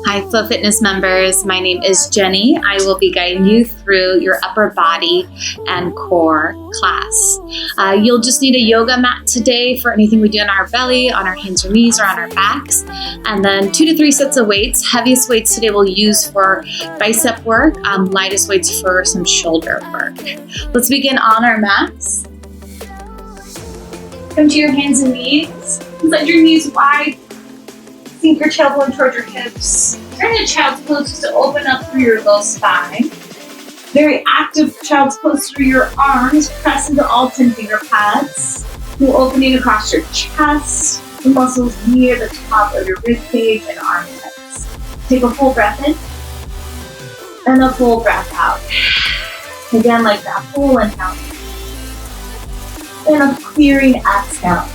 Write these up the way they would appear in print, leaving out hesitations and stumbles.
Hi, Flow Fitness members. My name is Jenny. I will be guiding you through your upper body and core class. You'll just need a yoga mat today for anything we do on our belly, on our hands or knees, or on our backs. And then 2 to 3 sets of weights. Heaviest weights today we'll use for bicep work, lightest weights for some shoulder work. Let's begin on our mats. Come to your hands and knees. Let your knees wide. Sink your tailbone toward your hips. Turn to child's pose just to open up through your low spine. Very active child's pose through your arms. Press into all 10 finger pads. You're opening across your chest, the muscles near the top of your rib cage and armpits. Take a full breath in and a full breath out. Again, like that. Full inhale and a clearing exhale.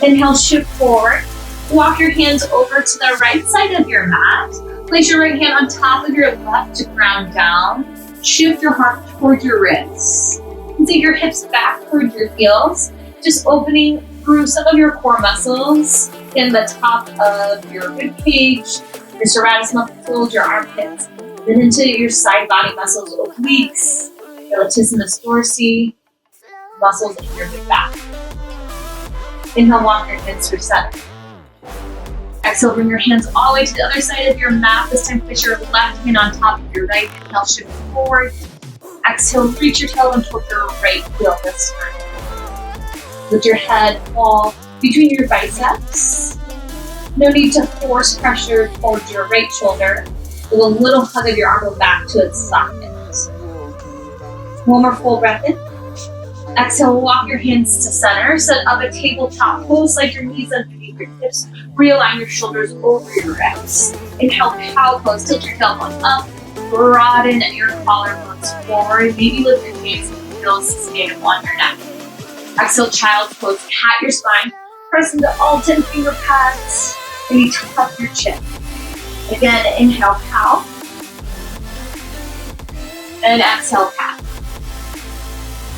Inhale, shift forward. Walk your hands over to the right side of your mat. Place your right hand on top of your left to ground down. Shift your heart towards your wrists. And take your hips back towards your heels, just opening through some of your core muscles in the top of your rib cage, your serratus muscles, your armpits, then into your side body muscles, obliques, your latissimus dorsi, muscles in your mid back. Inhale, walk your hands through center. Exhale, bring your hands all the way to the other side of your mat. This time, place your left hand on top of your right. Inhale, shift forward. Exhale, reach your tailbone towards your right heel this time. Let your head fall between your biceps. No need to force pressure towards your right shoulder. With a little hug of your arm, go back to its socket. One more full breath in. Exhale, walk your hands to center. Set up a tabletop pose, slide your knees underneath your hips. Realign your shoulders over your hips. Inhale, cow pose. Tilt your tailbone up. Broaden your collarbones forward. Maybe lift your gaze and feel sustainable on your neck. Exhale, child's pose. Cat your spine. Press into all 10 finger pads. And you tuck your chin. Again, inhale, cow. And exhale, cat.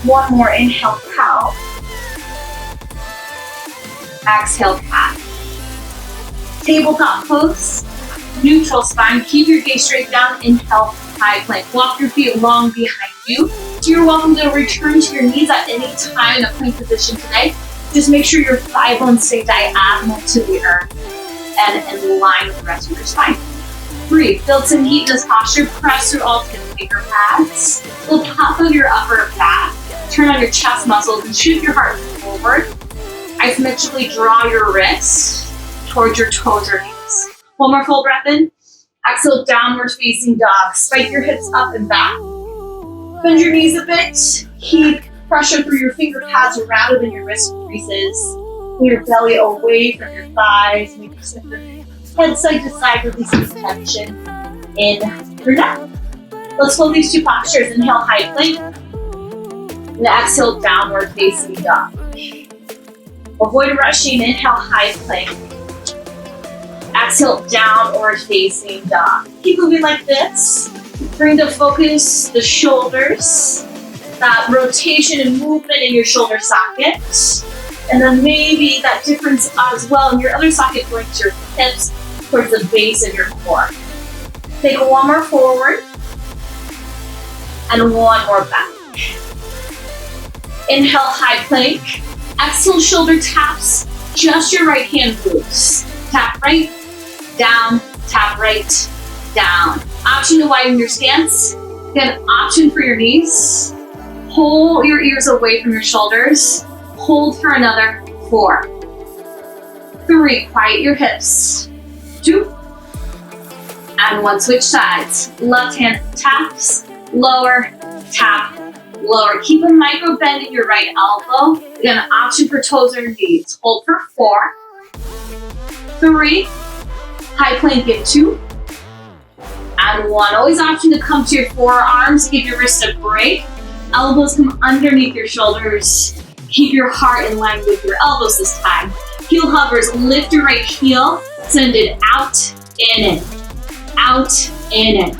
One more, inhale, cow. Exhale, cat. Tabletop pose, neutral spine. Keep your gaze straight down. Inhale, high plank. Walk your feet long behind you. You're welcome to return to your knees at any time in a plank position today. Just make sure your thigh bones stay diagonal to the earth and in line with the rest of your spine. Breathe. Build some heat in this posture. Press through all 10 finger pads. The top of your upper back. Turn on your chest muscles and shoot your heart forward. Isometrically draw your wrists towards your toes or knees. One more full breath in. Exhale, downward facing dog. Spike your hips up and back. Bend your knees a bit. Keep pressure through your finger pads rather than your wrist creases. Pull your belly away from your thighs. Make your shift your head side to side, releasing tension in your neck. Let's hold these two postures. Inhale, high plank. And exhale, downward facing dog. Avoid rushing. Inhale, high plank. Exhale, downward facing dog. Keep moving like this. Bring to focus the shoulders, that rotation and movement in your shoulder socket. And then maybe that difference as well in your other socket going to your hips towards the base of your core. Take one more forward and one more back. Inhale, high plank. Exhale, shoulder taps. Just your right hand moves. Tap right, down, tap right, down. Option to widen your stance. Again, option for your knees. Pull your ears away from your shoulders. Hold for another 4, 3. Quiet your hips. 2, and 1. Switch sides. Left hand taps, lower, tap, lower. Keep a micro bend in your right elbow. Again, option for toes or knees. Hold for 4, 3. High plank in 2, and 1. Always option to come to your forearms. Give your wrist a break. Elbows come underneath your shoulders. Keep your heart in line with your elbows this time. Heel hovers. Lift your right heel. Send it out and in. Out and in.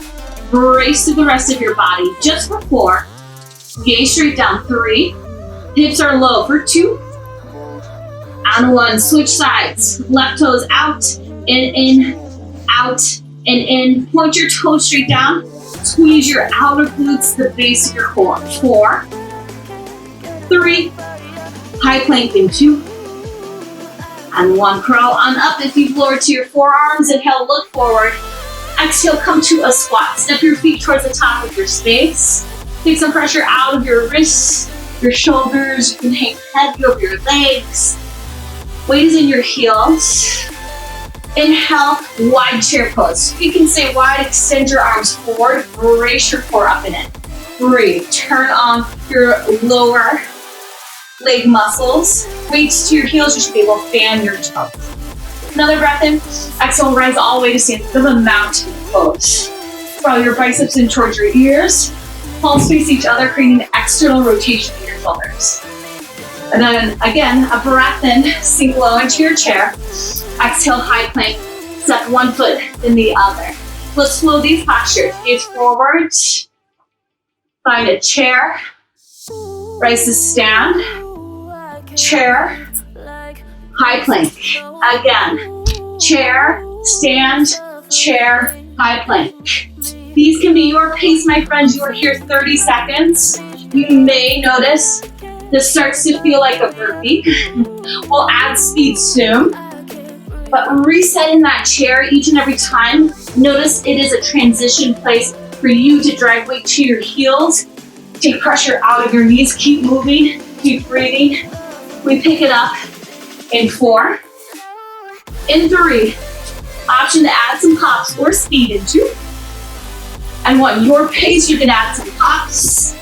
Brace through the rest of your body. Just for 4. Gaze straight down. 3. Hips are low for 2. And 1. Switch sides. Left toes out. In, out, and in. Point your toes straight down. Squeeze your outer glutes to the base of your core. 4, 3, high plank in 2, and 1. Curl on up if you've lowered to your forearms. Inhale, look forward. Exhale, come to a squat. Step your feet towards the top of your space. Take some pressure out of your wrists, your shoulders. You can hang heavy over your legs. Weight is in your heels. Inhale, wide chair pose. You can stay wide, extend your arms forward, brace your core up and in. Breathe, turn on your lower leg muscles. Weights to your heels, you should be able to fan your toes. Another breath in. Exhale, rise all the way to stand of a mountain pose. Draw your biceps in towards your ears. Palms face each other, creating an external rotation in your shoulders. And then again, a breath in, sink low into your chair. Exhale, high plank. Step one foot, then the other. Let's flow these postures. Gaze forward. Find a chair. Rise to stand. Chair. High plank. Again. Chair, stand, chair, high plank. These can be your pace, my friends. You are here 30 seconds. You may notice this starts to feel like a burpee. We'll add speed soon. But reset in that chair each and every time. Notice it is a transition place for you to drive weight to your heels. Take pressure out of your knees. Keep moving. Keep breathing. We pick it up in 4. In 3. Option to add some hops or speed in 2. And 1. Your pace, you can add some hops.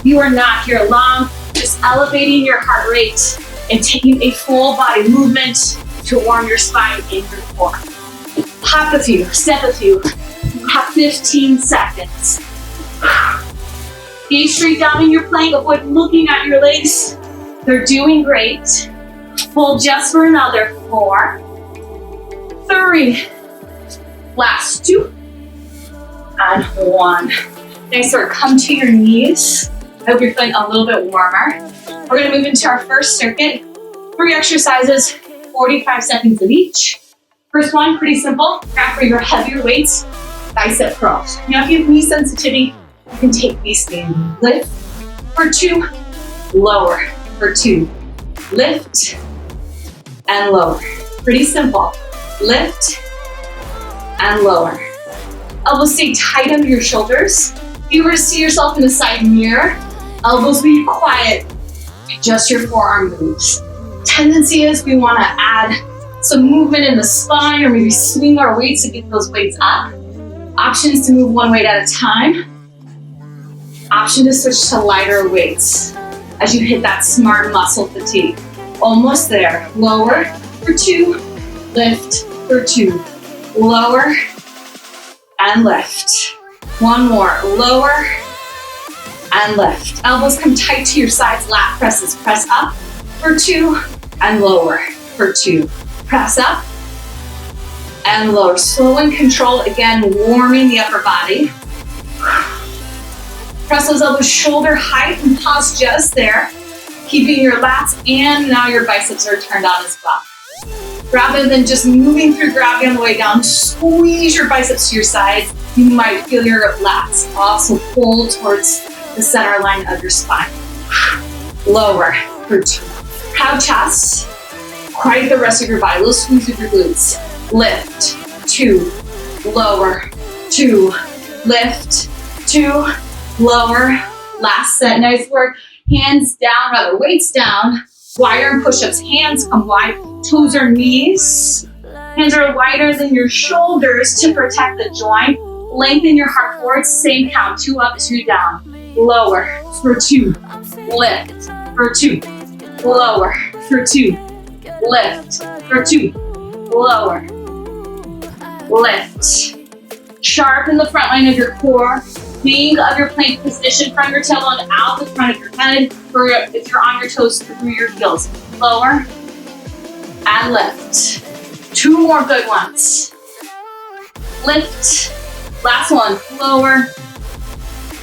You are not here long. Just elevating your heart rate and taking a full body movement to warm your spine and your core. Hop a few, step a few. You have 15 seconds. Gaze straight down in your plank. Avoid looking at your legs. They're doing great. Hold just for another 4, 3, last 2, and 1. Nice work. Come to your knees. I hope you're feeling a little bit warmer. We're going to move into our first circuit. 3 exercises, 45 seconds of each. First one, pretty simple. Grab for your heavier weights, bicep curls. Now, if you have knee sensitivity, you can take these standing. Lift for 2, lower for 2. Lift and lower. Pretty simple. Lift and lower. Elbows stay tight under your shoulders. If you were to see yourself in a side mirror, elbows be quiet. Just your forearm moves. Tendency is we want to add some movement in the spine or maybe swing our weights to get those weights up. Option is to move one weight at a time. Option to switch to lighter weights as you hit that smart muscle fatigue. Almost there. Lower for 2, lift for 2. Lower and lift. One more. Lower and lift. Elbows come tight to your sides. Lat presses. Press up for 2 and lower for 2. Press up and lower. Slow and controlled. Again, warming the upper body. Press those elbows shoulder height and pause just there. Keeping your lats and now your biceps are turned on as well. Rather than just moving through gravity on the way down, squeeze your biceps to your sides. You might feel your lats also pull towards the center line of your spine. Lower for 2. Proud chest. Quiet the rest of your body. Little squeeze with your glutes. Lift. 2. Lower. 2. Lift. 2. Lower. Last set. Nice work. Hands down, rather weights down. Wide arm push-ups. Hands come wide. Toes are knees. Hands are wider than your shoulders to protect the joint. Lengthen your heart forward. Same count. 2 up, 2 down. Lower for 2. Lift for 2. Lower for 2. Lift for 2. Lower. Lift. Sharpen the front line of your core. Think of your plank position from your tailbone out the front of your head, or if you're on your toes through your heels. Lower and lift. 2 more good ones. Lift. Last one. Lower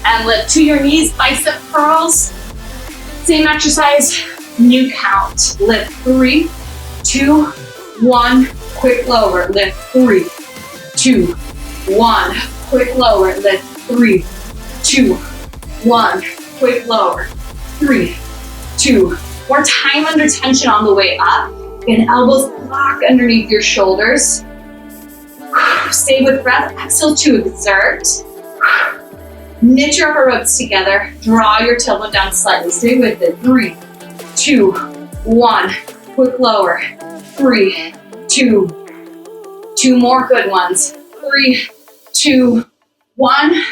and lift. To your knees, bicep curls. Same exercise, new count. Lift. 3, 2, 1. quick lower, lift, 3, 2, 1, quick lower, lift, 3, 2, 1, quick lower, 3, 2. More time under tension on the way up. And elbows lock underneath your shoulders. Stay with breath. Exhale to exert. Knit your upper ribs together. Draw your tailbone down slightly. Stay with it. 3, 2, 1. Quick lower. 3, 2. 2 more good ones. 3, 2, 1.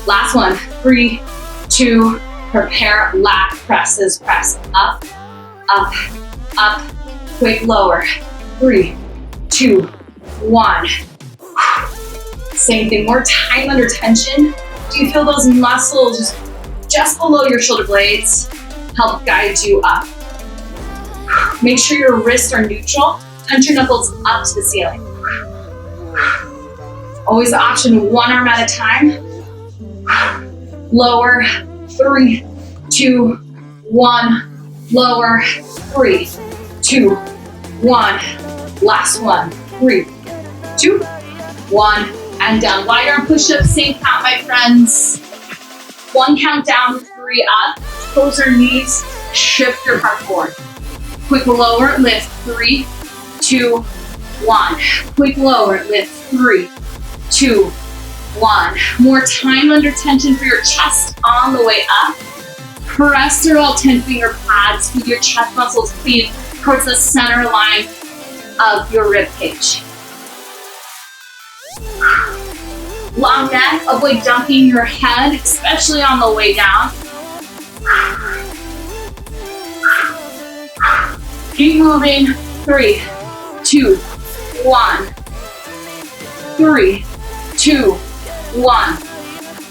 Last one. 3, 2. Prepare lat presses. Press up, up, up. Quick lower. 3, 2, 1. Same thing. More time under tension. Do you feel those muscles just below your shoulder blades help guide you up? Make sure your wrists are neutral. Punch your knuckles up to the ceiling. Always option one arm at a time. Lower. 3, 2, 1. Lower. 3, 2, 1. Last one. 3, 2, 1. And down. Wide arm push-ups, same count, my friends. 1 count down, 3 up. Close your knees. Shift your heart forward. Quick lower, lift. 3, 2, 1. Quick lower, lift. 3, 2, 1. More time under tension for your chest on the way up. Press through all 10 finger pads with your chest muscles clean towards the center line of your rib cage. Long neck, avoid dunking your head, especially on the way down. Keep moving. 3, 2, 1. 3, 2, 1.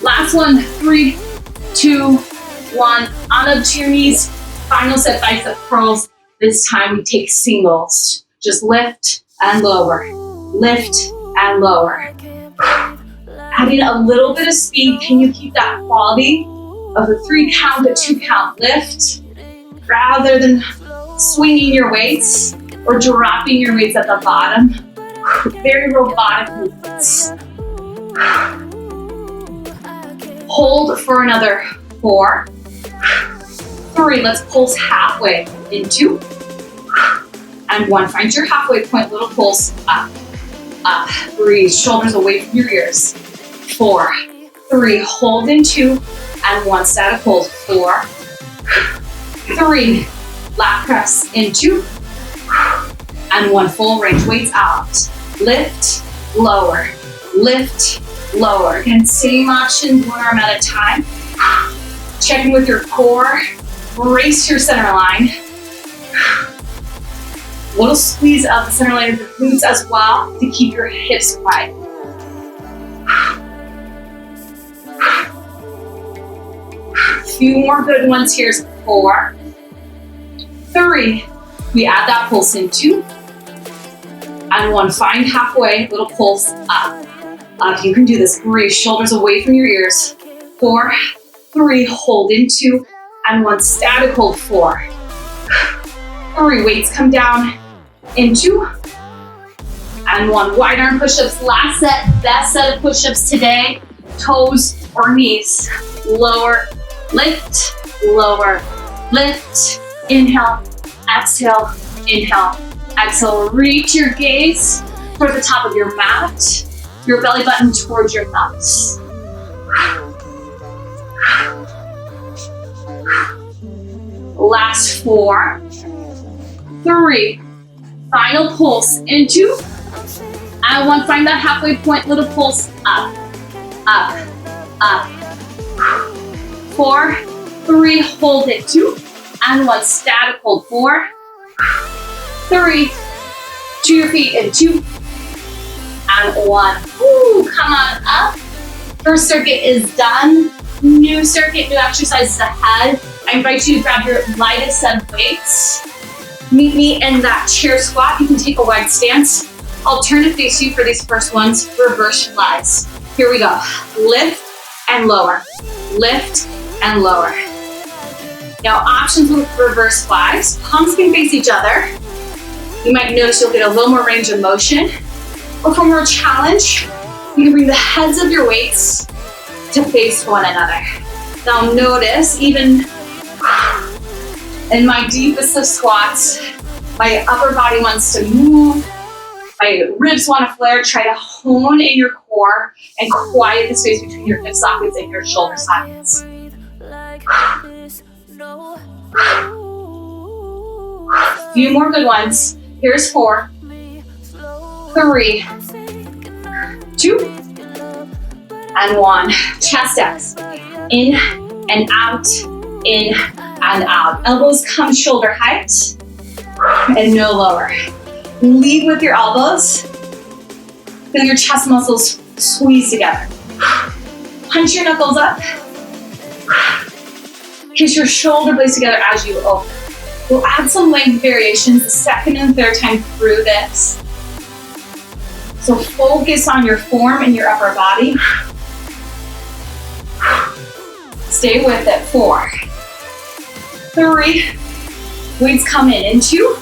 Last one. 3, 2, 1. On up to your knees. Final set bicep curls. This time we take singles. Just lift and lower. Lift and lower. Adding a little bit of speed. Can you keep that quality of a 3 count, a 2 count lift rather than swinging your weights or dropping your weights at the bottom? Very robotic movements. Hold for another 4, 3. Let's pulse halfway into and 1. Find your halfway point. Little pulse up, up. Breathe. Shoulders away from your ears. 4, 3. Hold in 2 and 1. Static hold. 4, 3. Lat press in 2 and 1. Full range. Weights out. Lift, lower. Lift, lower. Again, same options, 1 arm at a time. Checking with your core. Brace your center line. Little squeeze of the center line of the glutes as well to keep your hips wide. Few more good ones. Here's 4, 3. We add that pulse in 2 and 1. Find halfway. Little pulse up. Up. You can do this. Great. Shoulders away from your ears. 4, 3. Hold in 2 and 1. Static hold. 4, 3. Weights come down in 2 and 1. Wide arm push-ups. Last set. Best set of push-ups today. Toes or knees. Lower. Lift. Lower. Lift. Inhale. Exhale. Inhale. Exhale. Reach your gaze toward the top of your mat. Your belly button towards your thumbs. Last 4, 3. Final pulse into and 1. Find that halfway point. Little pulse up, up, up. 4, 3. Hold it. 2 and 1. Static hold. 4, 3. To your feet in 2 and 1. Ooh, come on up. First circuit is done. New circuit, new exercises ahead. I invite you to grab your lightest set of weights. Meet me in that chair squat. You can take a wide stance. I'll turn to face you for these first ones. Reverse flies. Here we go. Lift and lower. Lift and lower. Now options with reverse flies. Palms can face each other. You might notice you'll get a little more range of motion. Or for more challenge, you can bring the heads of your weights to face one another. Now notice, even in my deepest of squats, my upper body wants to move, my ribs want to flare. Try to hone in your core and quiet the space between your hip sockets and your shoulder sockets. Few more good ones. Here's 4, 3, 2, and 1. Chest X. In and out, in and out. Elbows come shoulder height and no lower. Lead with your elbows. Feel your chest muscles squeeze together. Punch your knuckles up. Kiss your shoulder blades together as you open. We'll add some length variations the second and third time through this. So focus on your form and your upper body. Stay with it. 4, 3, weights come in 2,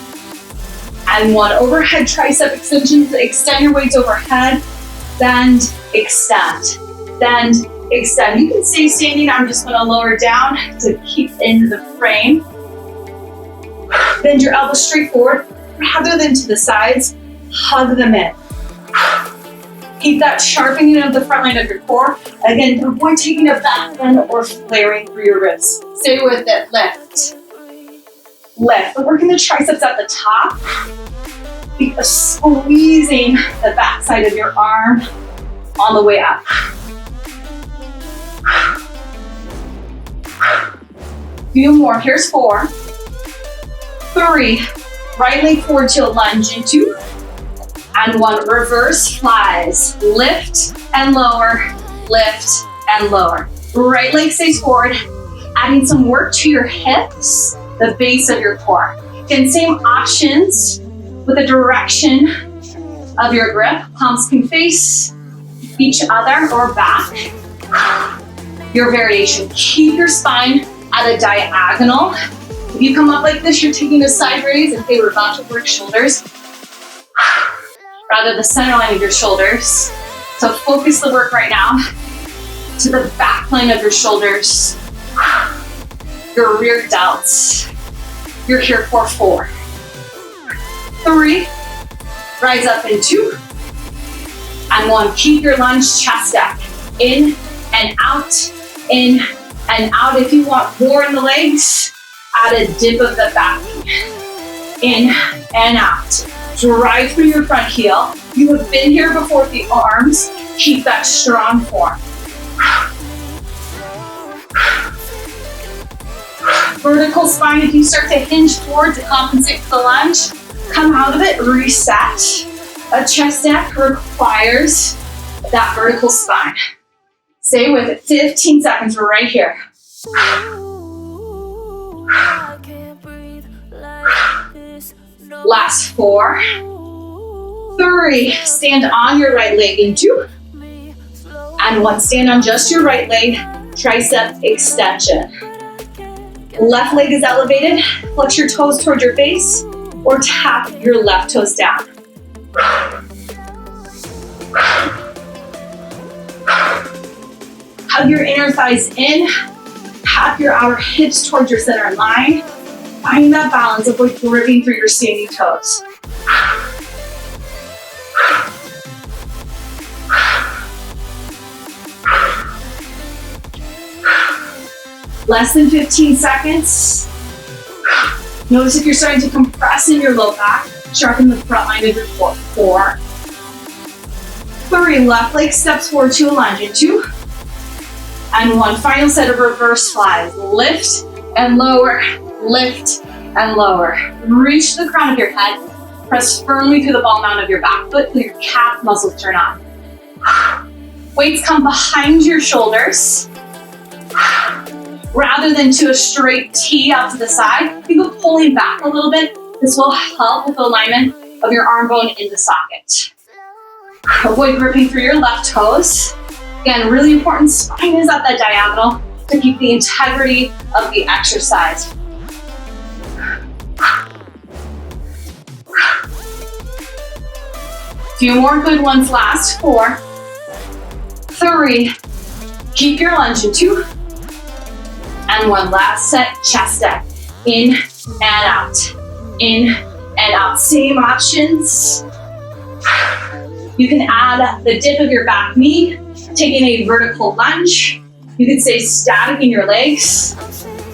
and 1. Overhead tricep extensions. Extend your weights overhead. Bend, extend. Bend, extend. You can stay standing. I'm just going to lower down to keep in the frame. Bend your elbows straight forward rather than to the sides. Hug them in. Keep that sharpening of the front line of your core. Again, avoid taking a back bend or flaring through your ribs. Stay with it. Lift. Lift. We're working the triceps at the top. Squeezing the back side of your arm on the way up. Few more. Here's 4, 3, right leg forward to a lunge into, and 1. Reverse flies. Lift and lower, lift and lower. Right leg stays forward, adding some work to your hips, the base of your core. Again, same options with the direction of your grip. Palms can face each other or back. Your variation. Keep your spine at a diagonal. If you come up like this, you're taking a side raise in favor of not to work shoulders. Rather the center line of your shoulders. So focus the work right now to the back line of your shoulders, your rear delts. You're here for 4, 3, rise up in 2, and 1. Keep your lunge chest up. In and out, in and out. If you want more in the legs, add a dip of the back. In and out. Drive through your front heel. You have been here before with the arms. Keep that strong form. Vertical spine. If you start to hinge forward to compensate for the lunge, come out of it, reset. A chest neck requires that vertical spine. Stay with it. 15 seconds. We're right here. Last 4, 3. Stand on your right leg in 2, and 1. Stand on just your right leg. Tricep extension. Left leg is elevated. Flex your toes toward your face, or tap your left toes down. Hug your inner thighs in. Tap your outer hips towards your center line. Find that balance. Avoid gripping through your standing toes. Less than 15 seconds. Notice if you're starting to compress in your low back. Sharpen the front line of your core. 4, 3. Left leg steps forward to a lunge in 2, and 1. Final set of reverse flies. Lift and lower. Lift and lower. Reach the crown of your head. Press firmly through the ball mount of your back foot till your calf muscles turn on. Weights come behind your shoulders. Rather than to a straight T out to the side, think of pulling back a little bit. This will help with the alignment of your arm bone in the socket. Avoid gripping through your left toes. Again, really important, spine is at that diagonal to keep the integrity of the exercise. Few more good ones, last 4, 3, keep your lunge in 2, and 1. Last set, chest up, in and out, in and out. Same options. You can add the dip of your back knee, taking a vertical lunge. You can stay static in your legs.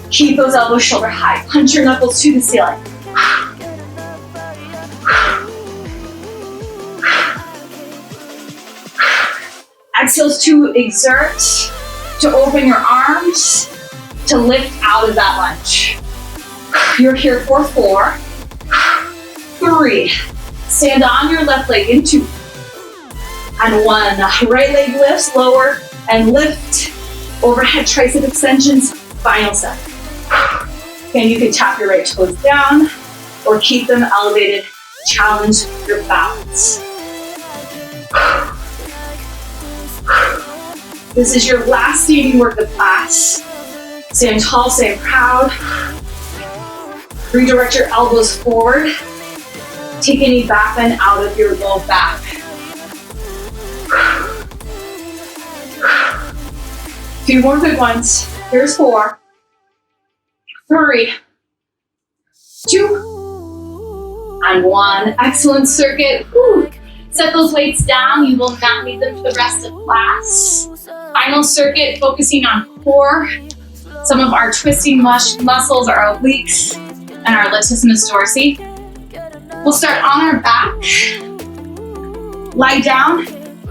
Keep those elbows shoulder high. Punch your knuckles to the ceiling. Exhales to exert, to open your arms, to lift out of that lunge. You're here for 4, 3. Stand on your left leg in 2, and 1. Right leg lifts, lower and lift. Overhead tricep extensions, final set. And you can tap your right toes down or keep them elevated. Challenge your balance. This is your last standing work of class. Stand tall, stand proud. Redirect your elbows forward. Take any back bend out of your low back. Few more good ones. Here's 4, 3, 2, and 1. Excellent circuit. Whew. Set those weights down. You will not need them for the rest of class. Final circuit, focusing on core. Some of our twisting muscles are our obliques and our latissimus dorsi. We'll start on our back. Lie down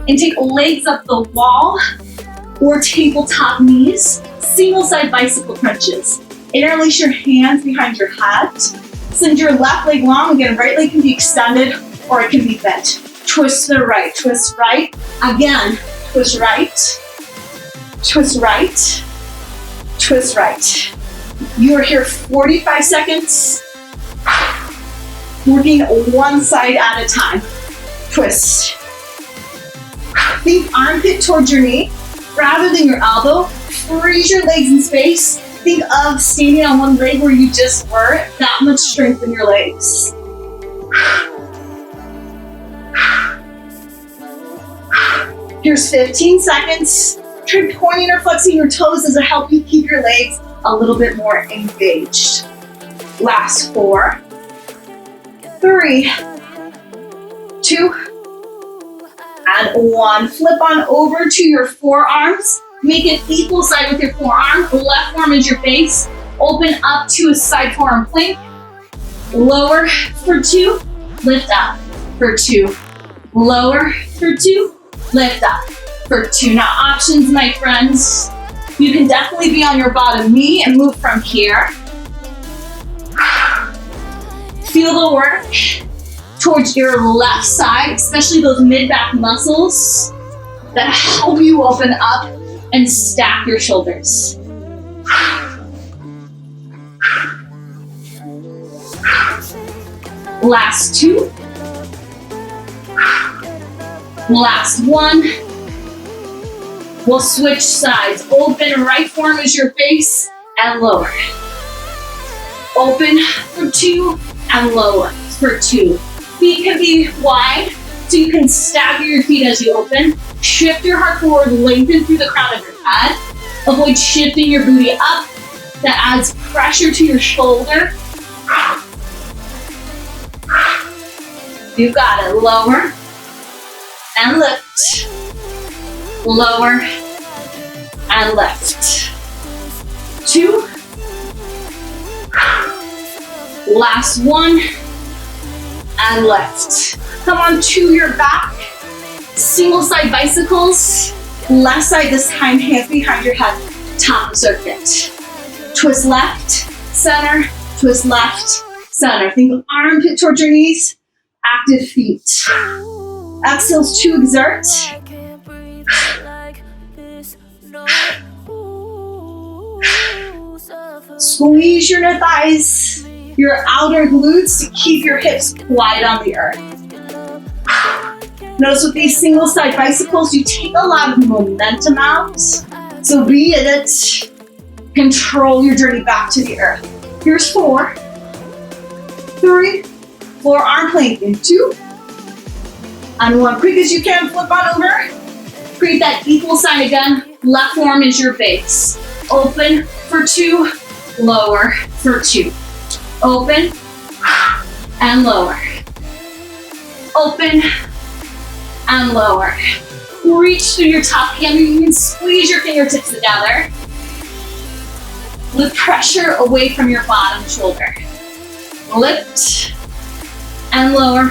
and take legs up the wall or tabletop knees. Single side bicycle crunches. Interlace your hands behind your head. Send your left leg long. Again, right leg can be extended or it can be bent. Twist to the right, twist right. Again, twist right, twist right, twist right. You are here 45 seconds, working one side at a time. Twist. Think armpit towards your knee rather than your elbow. Freeze your legs in space. Think of standing on one leg where you just were. That much strength in your legs. Here's 15 seconds. Try pointing or flexing your toes as a help you keep your legs a little bit more engaged. Last 4, 3, 2, and 1. Flip on over to your forearms. Make it equal side with your forearm. Left arm is your base. Open up to a side forearm plank. Lower for 2, lift up for 2. Lower for 2, lift up for 2. Now options, my friends. You can definitely be on your bottom knee and move from here. Feel the work towards your left side, especially those mid-back muscles that help you open up and stack your shoulders. Last 2. Last 1. We'll switch sides. Open right forearm is your base and lower. Open for 2 and lower for 2. Feet can be wide so you can stagger your feet as you open. Shift your heart forward, lengthen through the crown of your head. Avoid shifting your booty up. That adds pressure to your shoulder. You got it. Lower and lift. Lower and lift. 2. Last 1 and lift. Come on to your back. Single side bicycles. Left side this time, hands behind your head. Top circuit. Twist left, center, twist left, center. Think armpit towards your knees. Active feet. Exhales to exert. Squeeze your inner thighs, your outer glutes to keep your hips wide on the earth. Notice with these single side bicycles, you take a lot of momentum out. So be in it. Control your journey back to the earth. Here's 4, 3, forearm plank in 2, And one, quick as you can, flip on over. Create that equal sign again. Left forearm is your base. Open for 2, lower for 2. Open and lower. Open and lower. Reach through your top hand. You can squeeze your fingertips together. With pressure away from your bottom shoulder. Lift and lower.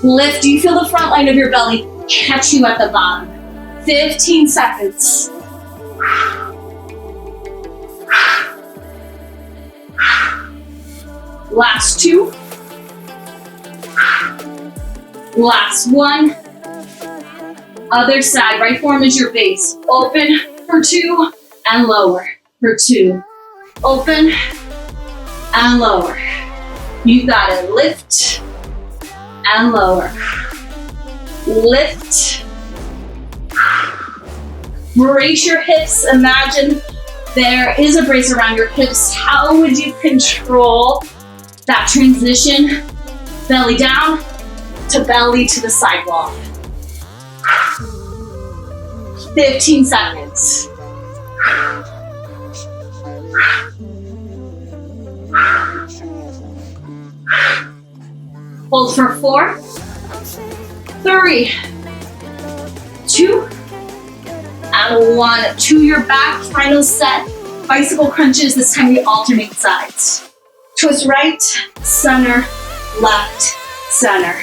Lift. Do you feel the front line of your belly catch you at the bottom? 15 seconds. Last 2. Last 1. Other side. Right forearm is your base. Open for 2 and lower for 2. Open and lower. You got it. Lift and lower. Lift. Brace your hips. Imagine there is a brace around your hips. How would you control that transition? Belly down to belly to the sidewall. 15 seconds. Hold for 4, 3, 2, and 1. To your back, final set. Bicycle crunches, this time we alternate sides. Twist right, center, left, center.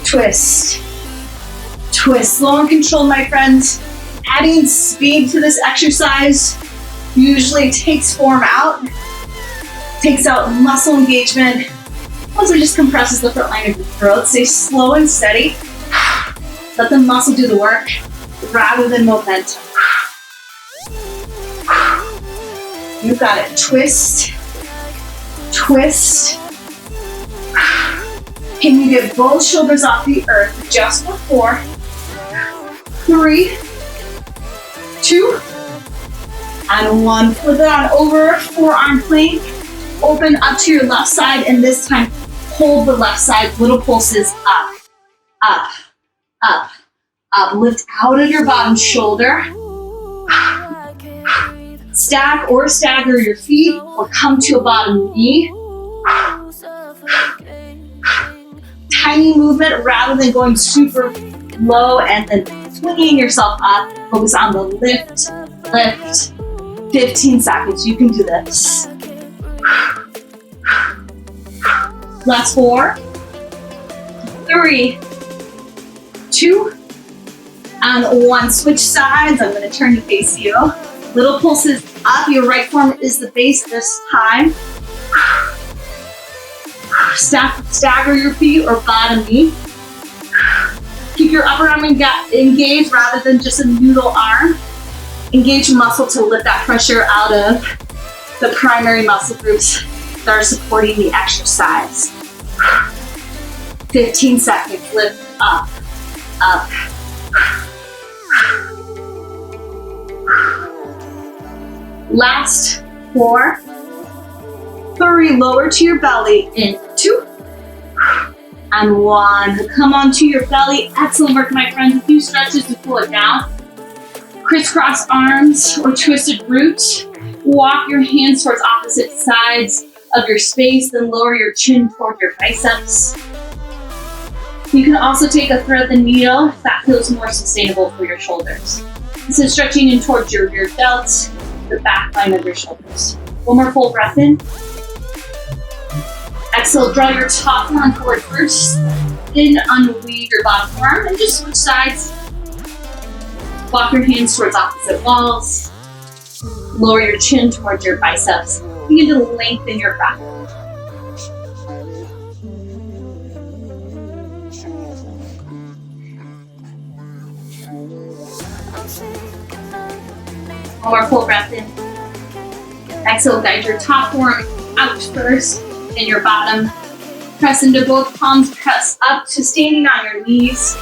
Twist, twist. Slow and controlled, my friends. Adding speed to this exercise usually takes form out, takes out muscle engagement. Also just compresses the front line of your throat. Stay slow and steady. Let the muscle do the work rather than momentum. You got it. Twist, twist. Can you get both shoulders off the earth just for 4, 3, 2, and 1. Flip it on over, forearm plank. Open up to your left side, and this time hold the left side. Little pulses up, up, up, up. Lift out of your bottom shoulder. Stack or stagger your feet, or come to a bottom knee. Tiny movement rather than going super low and then swinging yourself up. Focus on the lift, lift. 15 seconds, you can do this. Last 4, 3, 2, and 1. Switch sides. I'm going to turn to face you. Little pulses up. Your right forearm is the base this time. Stagger your feet or bottom knee. Keep your upper arm engaged rather than just a noodle arm. Engage muscle to lift that pressure out of the primary muscle groups that are supporting the exercise. 15 seconds. Lift up, up. Last 4, 3. Lower to your belly in 2 and 1. Come onto your belly. Excellent work, my friends. A few stretches to pull it down. Crisscross arms or twisted root. Walk your hands towards opposite sides of your space, then lower your chin toward your biceps. You can also take a thread the needle if that feels more sustainable for your shoulders. This is stretching in towards your rear delt, the back line of your shoulders. One more full breath in. Exhale, draw your top arm forward first, then unweave your bottom arm and just switch sides. Walk your hands towards opposite walls. Lower your chin towards your biceps. Begin to lengthen your back. One more full breath in. Exhale, guide your top arm out first, then your bottom. Press into both palms, press up to standing on your knees.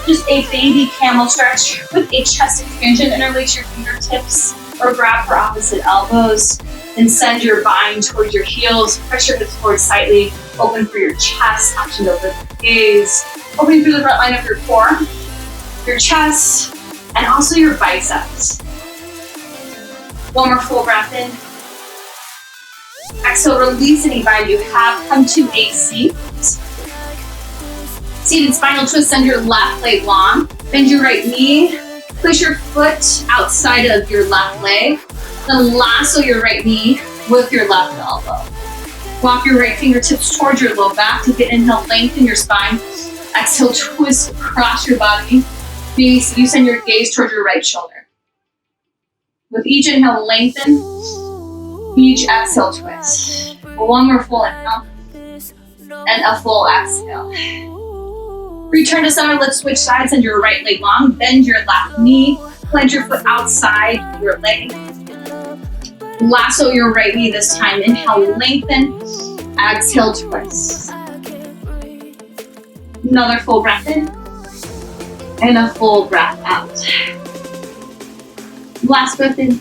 Just a baby camel stretch with a chest expansion. Interlace your fingertips or grab for opposite elbows. And send your bind towards your heels. Press your hips forward slightly. Open for your chest, option to lift the gaze. Opening through the front line of your core, your chest, and also your biceps. One more full breath in. Exhale, release any bind you have. Come to a seat. Seated spinal twist, send your left leg long. Bend your right knee. Push your foot outside of your left leg. Then lasso your right knee with your left elbow. Walk your right fingertips towards your low back. Take an inhale, lengthen your spine. Exhale, twist across your body. You send your gaze towards your right shoulder. With each inhale, lengthen. Each exhale, twist. One more full inhale. And a full exhale. Return to center, let's switch sides. Send your right leg long. Bend your left knee. Plant your foot outside your leg. Lasso your right knee this time. Inhale, lengthen. Exhale, twist. Another full breath in. And a full breath out. Last breath in.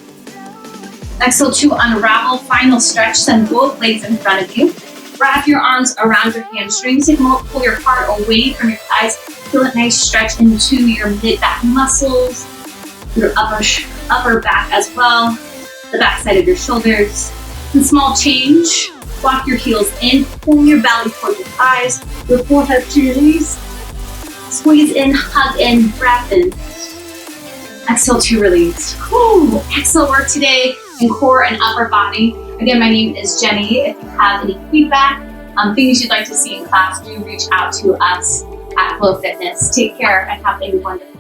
Exhale to unravel. Final stretch. Send both legs in front of you. Wrap your arms around your hamstrings. Pull your heart away from your thighs. Feel a nice stretch into your mid-back muscles, your upper back as well, the back side of your shoulders. And small change. Walk your heels in. Pull your belly towards your thighs. Your forehead to your knees. Squeeze in, hug in, breath in. Exhale to release. Whew. Excellent work today in core and upper body. Again, my name is Jenny. If you have any feedback, things you'd like to see in class, do reach out to us at Flow Fitness. Take care and have a wonderful day.